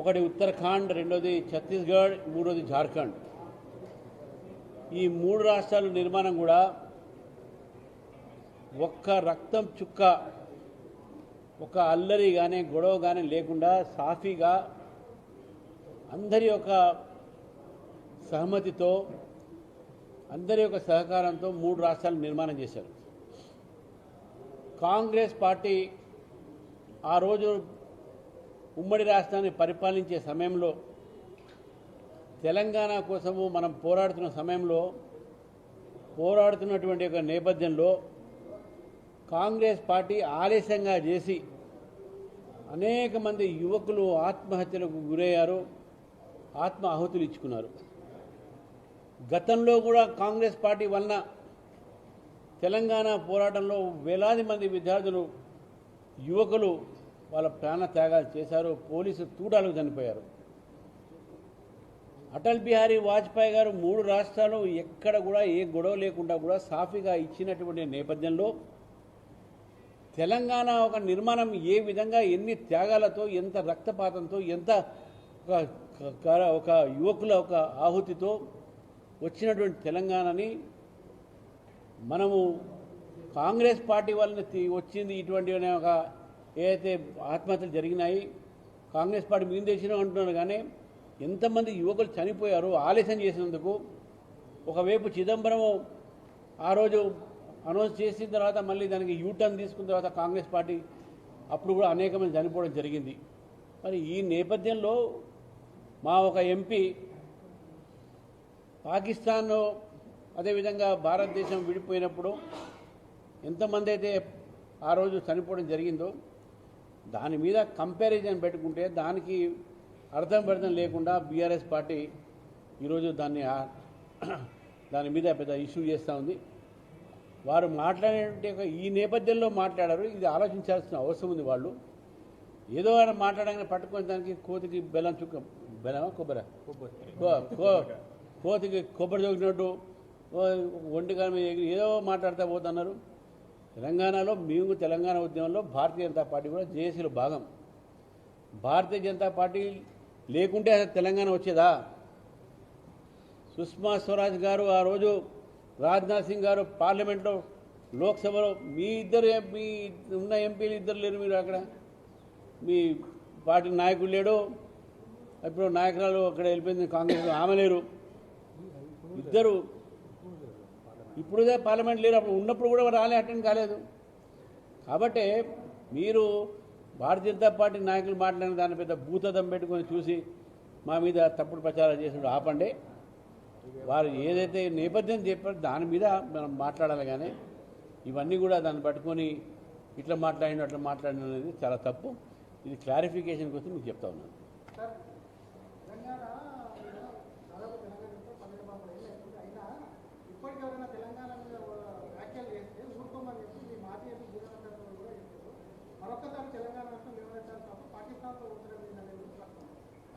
ఒకటి ఉత్తరాఖండ్, రెండోది ఛత్తీస్గఢ్, మూడోది జార్ఖండ్. ఈ 3 రాష్ట్రాల నిర్మాణం కూడా ఒక్క రక్తం చుక్క, ఒక అల్లరి కానీ గొడవ కానీ లేకుండా సాఫీగా అందరి యొక్క సహమతితో, అందరి యొక్క సహకారంతో 3 రాష్ట్రాలు నిర్మాణం చేశారు. కాంగ్రెస్ పార్టీ ఆ రోజు ఉమ్మడి రాష్ట్రాన్ని పరిపాలించే సమయంలో, తెలంగాణ కోసము మనం పోరాడుతున్న సమయంలో, పోరాడుతున్నటువంటి ఒక నేపథ్యంలో కాంగ్రెస్ పార్టీ ఆలస్యంగా చేసి అనేక మంది యువకులు ఆత్మహత్యలకు గురయ్యారు, ఆత్మ ఆహుతులు ఇచ్చుకున్నారు. గతంలో కూడా కాంగ్రెస్ పార్టీ వలన తెలంగాణ పోరాటంలో వేలాది మంది విద్యార్థులు, యువకులు వాళ్ళ ప్రాణ త్యాగాలు చేశారు, పోలీసు తూటాలకు చనిపోయారు. అటల్ బిహారీ వాజ్పేయి గారు 3 రాష్ట్రాలు ఎక్కడ కూడా ఏ గొడవ లేకుండా కూడా సాఫీగా ఇచ్చినటువంటి నేపథ్యంలో తెలంగాణ ఒక నిర్మాణం ఏ విధంగా, ఎన్ని త్యాగాలతో, ఎంత రక్తపాతంతో, ఎంత ఒక యువకుల ఒక ఆహుతితో వచ్చినటువంటి తెలంగాణని మనము కాంగ్రెస్ పార్టీ వలన వచ్చింది ఇటువంటి ఒక ఏదైతే ఆత్మహత్యలు జరిగినాయి, కాంగ్రెస్ పార్టీ మీద తెచ్చినాం అంటున్నారు. కానీ ఎంతమంది యువకులు చనిపోయారు ఆలస్యం చేసినందుకు. ఒకవైపు చిదంబరం ఆ రోజు అనౌన్స్ చేసిన తర్వాత మళ్ళీ దానికి యూటర్న్ తీసుకున్న తర్వాత కాంగ్రెస్ పార్టీ అప్పుడు కూడా అనేక మంది చనిపోవడం జరిగింది. మరి ఈ నేపథ్యంలో మా ఒక ఎంపీ పాకిస్తాన్, అదేవిధంగా భారతదేశం విడిపోయినప్పుడు ఎంతమంది అయితే ఆ రోజు చనిపోవడం జరిగిందో దాని మీద కంపారిజన్ పెట్టుకుంటే దానికి అర్థం లేకుండా బీఆర్ఎస్ పార్టీ ఈరోజు దాని మీద పెద్ద ఇష్యూ చేస్తూ ఉంది. వారు మాట్లాడే ఈ నేపథ్యంలో మాట్లాడారు. ఇది ఆలోచించాల్సిన అవసరం ఉంది. వాళ్ళు ఏదో ఆయన మాట్లాడగానే పట్టుకొని దానికి కోతికి బెల్లం చుక్క, బెల్లమా కొబ్బరి, కోతికి కొబ్బరి చొక్కినట్టు ఒంటికాల మీద ఏదో మాట్లాడుతూ పోతున్నారు. తెలంగాణలో మేము తెలంగాణ ఉద్యమంలో భారతీయ జనతా పార్టీ కూడా జేఏసీలో భాగం. భారతీయ జనతా పార్టీ లేకుంటే అసలు తెలంగాణ వచ్చేదా? సుష్మా స్వరాజ్ గారు ఆ రోజు, రాజ్నాథ్ సింగ్ గారు పార్లమెంట్లో, లోక్సభలో మీ ఉన్న ఎంపీలు ఇద్దరు లేరు. మీరు అక్కడ మీ పార్టీ నాయకుడు లేడు, ఇప్పుడు నాయకురాలు అక్కడ వెళ్ళిపోయింది కాంగ్రెస్, ఆమె లేరు, ఇద్దరు ఇప్పుడుదే పార్లమెంట్ లేరు. అప్పుడు ఉన్నప్పుడు కూడా అటెండ్ కాలేదు. కాబట్టి మీరు భారతీయ జనతా పార్టీ నాయకులు మాట్లాడిన దాని పెద్ద భూతదం పెట్టుకొని చూసి మా మీద తప్పుడు ప్రచారం చేసినప్పుడు ఆపండి. వారు ఏదైతే నేపథ్యం చెప్పారో దాని మీద మనం మాట్లాడాలి. కానీ ఇవన్నీ కూడా దాన్ని పట్టుకొని ఇట్లా మాట్లాడిన అట్లా మాట్లాడిన అనేది చాలా తప్పు. ఇది క్లారిఫికేషన్ కోసం మీకు చెప్తా ఉన్నాను.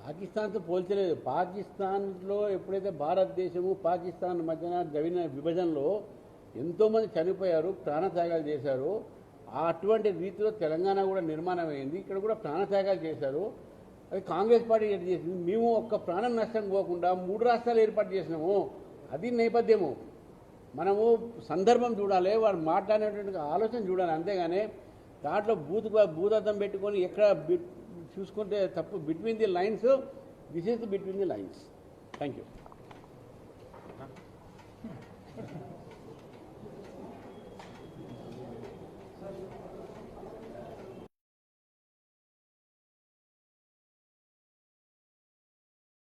పాకిస్తాన్తో పోల్చలేదు. పాకిస్తాన్లో ఎప్పుడైతే భారతదేశము పాకిస్తాన్ మధ్యన జరిగిన విభజనలో ఎంతోమంది చనిపోయారు, ప్రాణత్యాగాలు చేశారు. అటువంటి రీతిలో తెలంగాణ కూడా నిర్మాణం అయింది. ఇక్కడ కూడా ప్రాణత్యాగాలు చేశారు. అది కాంగ్రెస్ పార్టీ చేసింది. మేము ఒక్క ప్రాణం నష్టం పోకుండా 3 రాష్ట్రాలు ఏర్పాటు చేసినాము. అది నేపథ్యము. మనము సందర్భం చూడాలి, వాడు మాట్లాడేటువంటి ఆలోచన చూడాలి. అంతేగాని దాంట్లో భూతద్దం పెట్టుకొని ఎక్కడ చూసుకుంటే తప్పు. Between the lines, this is between the lines. Thank you.